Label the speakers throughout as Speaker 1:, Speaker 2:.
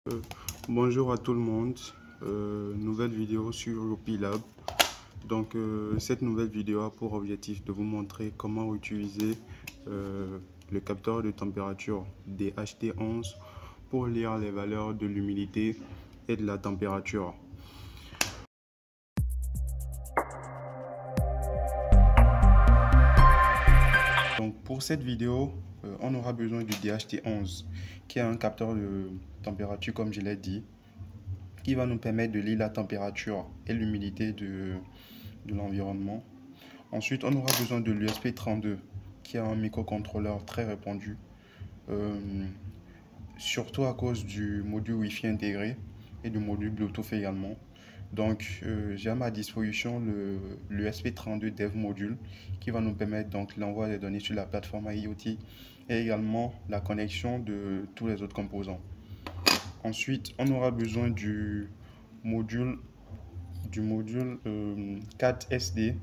Speaker 1: Euh, Bonjour à tout le monde. Nouvelle vidéo sur Yopilab. Cette nouvelle vidéo a pour objectif de vous montrer comment utiliser le capteur de température DHT11 pour lire les valeurs de l'humidité et de la température. Donc pour cette vidéo, on aura besoin du DHT11 qui est un capteur de température comme je l'ai dit, qui va nous permettre de lire la température et l'humidité de l'environnement. Ensuite, on aura besoin de l'USP32, qui est un microcontrôleur très répandu, euh, surtout à cause du module Wi-Fi intégré et du module Bluetooth également. J'ai à ma disposition l'USP32 Dev Module qui va nous permettre donc l'envoi des données sur la plateforme IoT et également la connexion de tous les autres composants. Ensuite, on aura besoin module, du module 4SD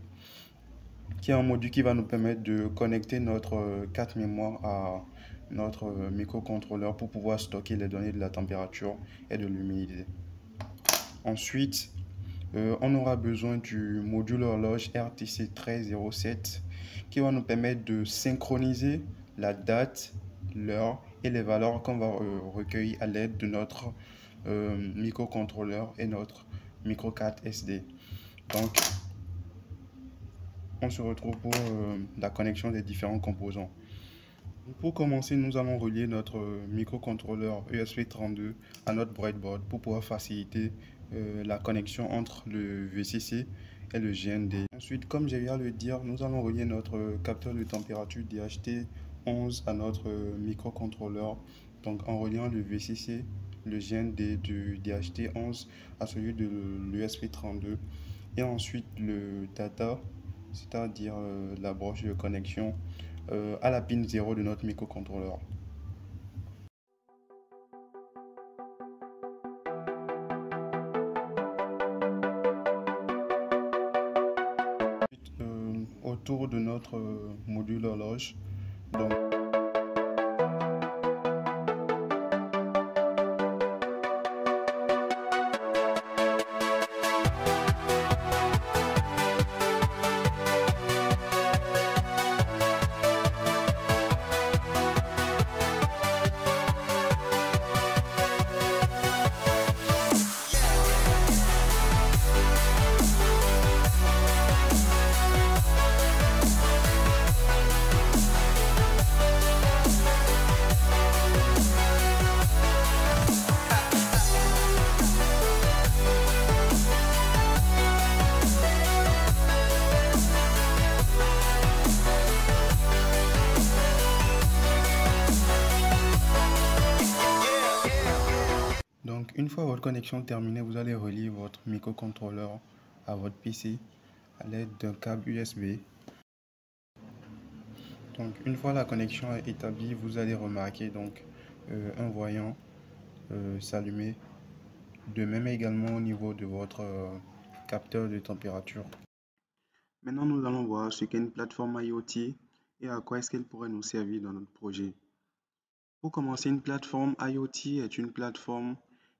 Speaker 1: qui est un module qui va nous permettre de connecter notre carte mémoire à notre microcontrôleur pour pouvoir stocker les données de la température et de l'humidité. Ensuite, on aura besoin du module horloge RTC 1307 qui va nous permettre de synchroniser la date, l'heure et les valeurs qu'on va recueillir à l'aide de notre microcontrôleur et notre micro carte SD. Donc, on se retrouve pour la connexion des différents composants. Pour commencer, nous allons relier notre microcontrôleur ESP32 à notre breadboard pour pouvoir faciliter la connexion entre le VCC et le GND. Ensuite, comme je viens de le dire, nous allons relier notre capteur de température DHT11 à notre microcontrôleur. Donc en reliant le VCC, le GND du DHT11 à celui de l'ESP32 et ensuite le data, c'est-à-dire la broche de connexion à la pin 0 de notre microcontrôleur. Autour de notre module horloge. Donc, une fois votre connexion terminée, vous allez relier votre microcontrôleur à votre PC à l'aide d'un câble USB. Donc, une fois la connexion établie, vous allez remarquer un voyant s'allumer. De même également au niveau de votre capteur de température. Maintenant, nous allons voir ce qu'est une plateforme IoT et à quoi est-ce qu'elle pourrait nous servir dans notre projet. Pour commencer, une plateforme IoT est une plateforme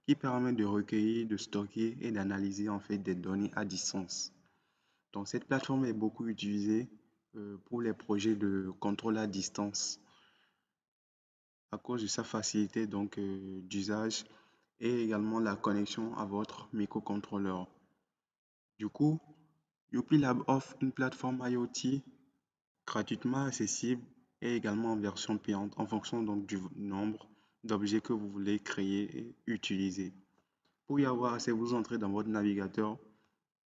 Speaker 1: qui permet de recueillir, de stocker et d'analyser en fait des données à distance. Donc cette plateforme est beaucoup utilisée pour les projets de contrôle à distance à cause de sa facilité d'usage et également la connexion à votre microcontrôleur. Du coup, Yopilab offre une plateforme IoT gratuitement accessible et également en version payante en fonction donc du nombre d'objets que vous voulez créer et utiliser. Pour y avoir accès, vous entrez dans votre navigateur,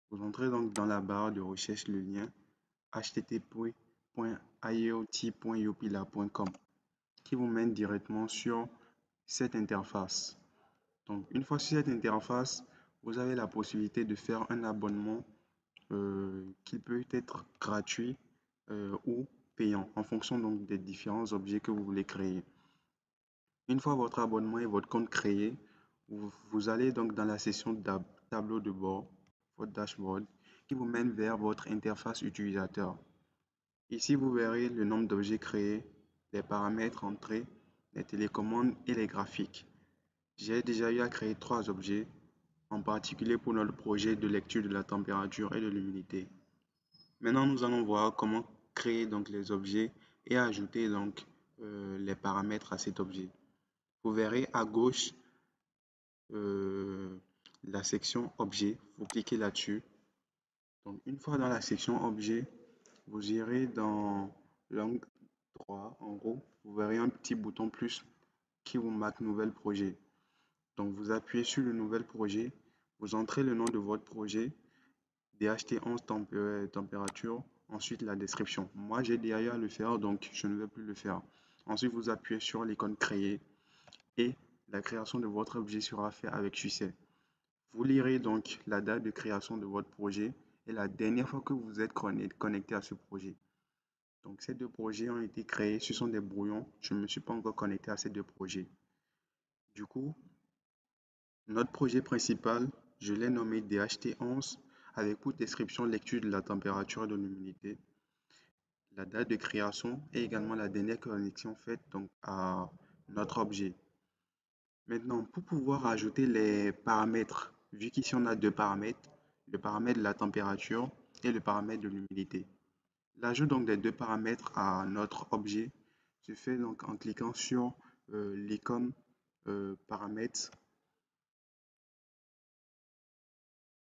Speaker 1: vous entrez donc dans la barre de recherche le lien http://iot.yopilab.com qui vous mène directement sur cette interface. Donc une fois sur cette interface, vous avez la possibilité de faire un abonnement qui peut être gratuit ou payant en fonction donc des différents objets que vous voulez créer. Une fois votre abonnement et votre compte créé, vous allez donc dans la section tableau de bord, votre dashboard, qui vous mène vers votre interface utilisateur. Ici, vous verrez le nombre d'objets créés, les paramètres entrés, les télécommandes et les graphiques. J'ai déjà eu à créer 3 objets, en particulier pour notre projet de lecture de la température et de l'humidité. Maintenant, nous allons voir comment créer donc les objets et ajouter donc les paramètres à cet objet. Vous verrez à gauche euh, la section objet. Vous cliquez là-dessus. Donc, une fois dans la section objet, vous irez dans l'angle droit. En gros, vous verrez un petit bouton plus qui vous marque nouvel projet. Donc, vous appuyez sur le nouvel projet. Vous entrez le nom de votre projet, DHT11 température, ensuite la description. Moi, j'ai déjà eu à le faire, donc je ne vais plus le faire. Ensuite, vous appuyez sur l'icône créer et la création de votre objet sera faite avec succès. Vous lirez donc la date de création de votre projet et la dernière fois que vous êtes connecté à ce projet. Donc, ces 2 projets ont été créés, ce sont des brouillons. Je ne me suis pas encore connecté à ces 2 projets. Du coup, notre projet principal, je l'ai nommé DHT11 avec pour description lecture de la température et de l'humidité, la date de création et également la dernière connexion faite donc à notre objet. Maintenant, pour pouvoir ajouter les paramètres, vu qu'ici on a 2 paramètres, le paramètre de la température et le paramètre de l'humidité. L'ajout donc des 2 paramètres à notre objet se fait donc en cliquant sur l'icône paramètres.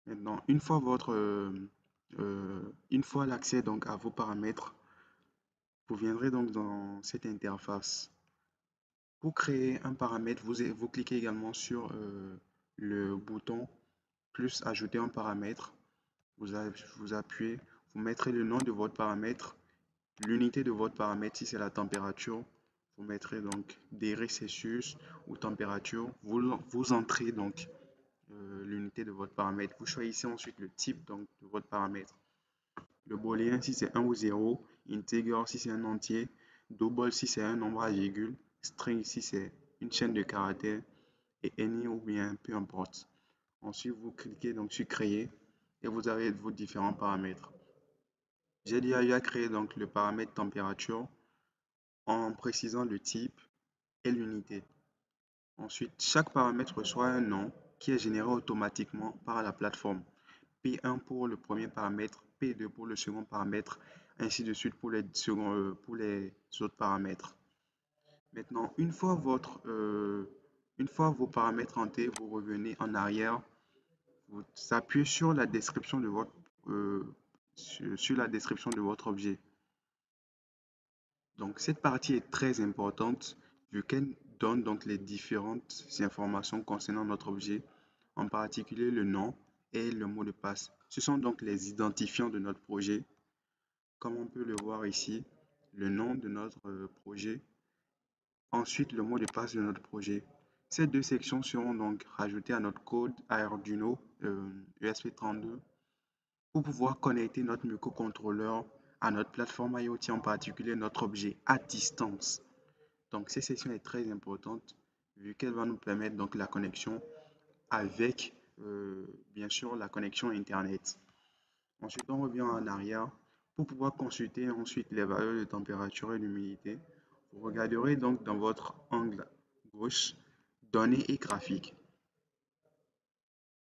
Speaker 1: Maintenant, une fois l'accès donc à vos paramètres, vous viendrez donc dans cette interface. Pour créer un paramètre, vous cliquez également sur le bouton plus ajouter un paramètre. Vous appuyez, vous mettrez le nom de votre paramètre, l'unité de votre paramètre si c'est la température. Vous mettrez donc degrés Celsius ou température. Vous entrez donc l'unité de votre paramètre. Vous choisissez ensuite le type donc, de votre paramètre. Le booléen si c'est 1 ou 0, integer si c'est un entier, double si c'est un nombre à virgule, string si c'est une chaîne de caractères et any ou bien peu importe. Ensuite, vous cliquez donc sur créer et vous avez vos différents paramètres. J'ai déjà eu à créer donc le paramètre température en précisant le type et l'unité. Ensuite, chaque paramètre reçoit un nom qui est généré automatiquement par la plateforme. P1 pour le premier paramètre, P2 pour le second paramètre, ainsi de suite pour les autres paramètres. Maintenant, une fois vos paramètres entrés, vous revenez en arrière, vous appuyez sur la description de votre objet. Donc, cette partie est très importante vu qu'elle donne donc les différentes informations concernant notre objet, en particulier le nom et le mot de passe. Ce sont donc les identifiants de notre projet. Comme on peut le voir ici, le nom de notre projet, ensuite le mot de passe de notre projet. Ces 2 sections seront donc rajoutées à notre code Arduino ESP32 pour pouvoir connecter notre microcontrôleur à notre plateforme IoT, en particulier notre objet à distance. Donc cette section est très importante vu qu'elle va nous permettre donc la connexion avec bien sûr la connexion Internet. Ensuite, on revient en arrière pour pouvoir consulter ensuite les valeurs de température et d'humidité. Vous regarderez donc dans votre angle gauche données et graphiques.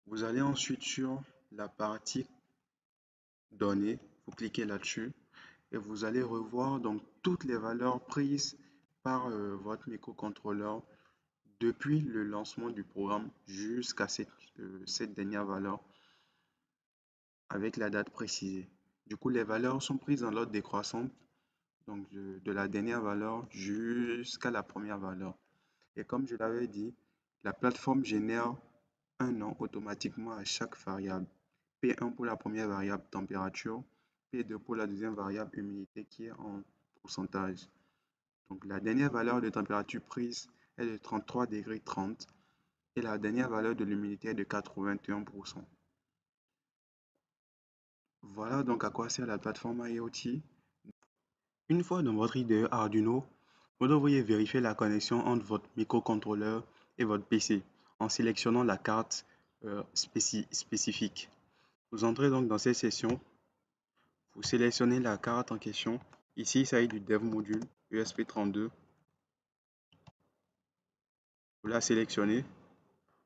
Speaker 1: Vous allez ensuite sur la partie données, vous cliquez là-dessus et vous allez revoir donc toutes les valeurs prises par votre microcontrôleur depuis le lancement du programme jusqu'à cette dernière valeur avec la date précisée. Du coup, les valeurs sont prises dans l'ordre décroissant, donc de la dernière valeur jusqu'à la première valeur. Et comme je l'avais dit, la plateforme génère un nom automatiquement à chaque variable. P1 pour la première variable température, P2 pour la deuxième variable humidité qui est en pourcentage. Donc la dernière valeur de température prise est de 33 degrés 30 et la dernière valeur de l'humidité est de 81%. Voilà donc à quoi sert la plateforme IoT. Une fois dans votre IDE Arduino, vous devriez vérifier la connexion entre votre microcontrôleur et votre PC en sélectionnant la carte spécifique. Vous entrez donc dans cette session, vous sélectionnez la carte en question. Ici, il s'agit du Dev Module ESP32. Vous la sélectionnez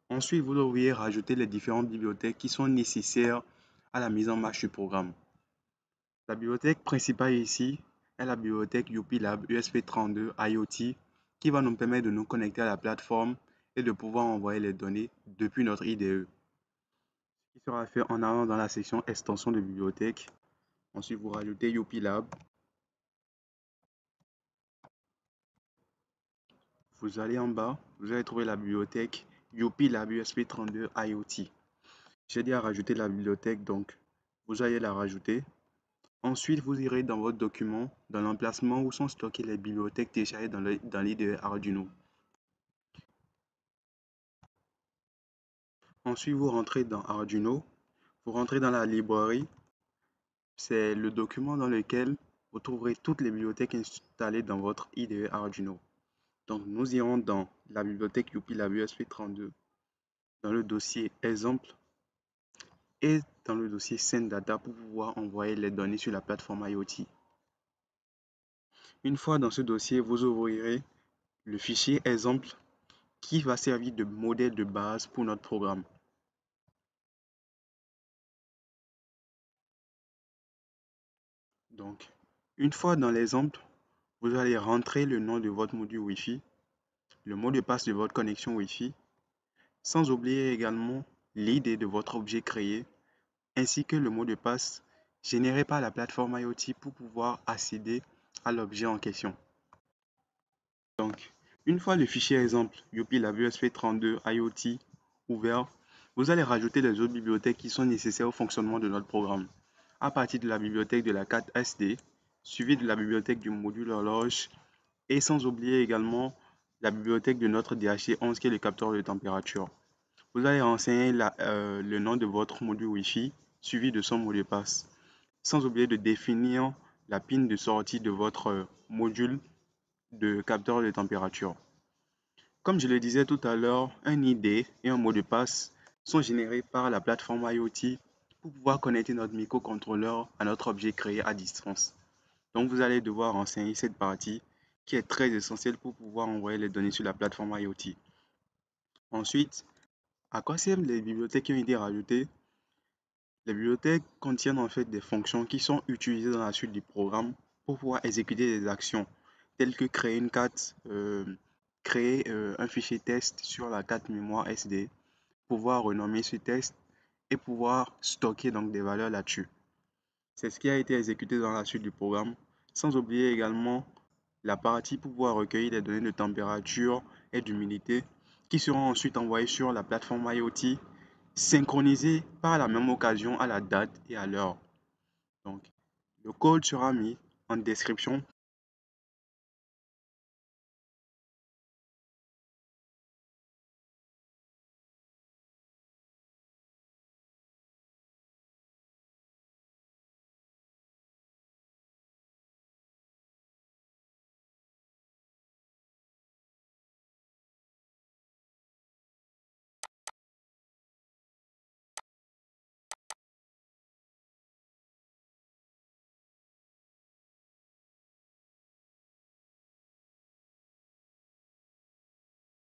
Speaker 1: Ensuite, vous devriez rajouter les différentes bibliothèques qui sont nécessaires à la mise en marche du programme. La bibliothèque principale ici est la bibliothèque UPilab USP32 IoT qui va nous permettre de nous connecter à la plateforme et de pouvoir envoyer les données depuis notre IDE. Ce qui sera fait en allant dans la section extension de bibliothèque. Ensuite, vous rajoutez UPilab. Vous allez en bas, vous allez trouver la bibliothèque UPilab USP32 IoT. J'ai dit à rajouter la bibliothèque, donc vous allez la rajouter. Ensuite, vous irez dans votre document, dans l'emplacement où sont stockées les bibliothèques téléchargées dans l'IDE Arduino. Ensuite, vous rentrez dans Arduino, vous rentrez dans la librairie. C'est le document dans lequel vous trouverez toutes les bibliothèques installées dans votre IDE Arduino. Donc, nous irons dans la bibliothèque UPilab USP32, dans le dossier exemple et dans le dossier SendData pour pouvoir envoyer les données sur la plateforme IoT. Une fois dans ce dossier, vous ouvrirez le fichier exemple qui va servir de modèle de base pour notre programme. Donc, une fois dans l'exemple, vous allez rentrer le nom de votre module Wi-Fi, le mot de passe de votre connexion Wi-Fi, sans oublier également l'ID de votre objet créé, ainsi que le mot de passe généré par la plateforme IoT pour pouvoir accéder à l'objet en question. Donc, une fois le fichier exemple UPilab USP32 IoT ouvert, vous allez rajouter les autres bibliothèques qui sont nécessaires au fonctionnement de notre programme. À partir de la bibliothèque de la carte SD, suivie de la bibliothèque du module horloge et sans oublier également la bibliothèque de notre DHT11 qui est le capteur de température. Vous allez renseigner le nom de votre module Wi-Fi suivi de son mot de passe. Sans oublier de définir la pin de sortie de votre module de capteur de température. Comme je le disais tout à l'heure, un ID et un mot de passe sont générés par la plateforme IoT pour pouvoir connecter notre microcontrôleur à notre objet créé à distance. Donc vous allez devoir renseigner cette partie qui est très essentielle pour pouvoir envoyer les données sur la plateforme IoT. Ensuite, à quoi servent les bibliothèques qui ont été rajoutées? Les bibliothèques contiennent en fait des fonctions qui sont utilisées dans la suite du programme pour pouvoir exécuter des actions telles que créer une carte, créer un fichier test sur la carte mémoire SD, pouvoir renommer ce test et pouvoir stocker donc des valeurs là-dessus. C'est ce qui a été exécuté dans la suite du programme, sans oublier également la partie pour pouvoir recueillir les données de température et d'humidité qui seront ensuite envoyées sur la plateforme IoT, synchronisées par la même occasion à la date et à l'heure. Donc, le code sera mis en description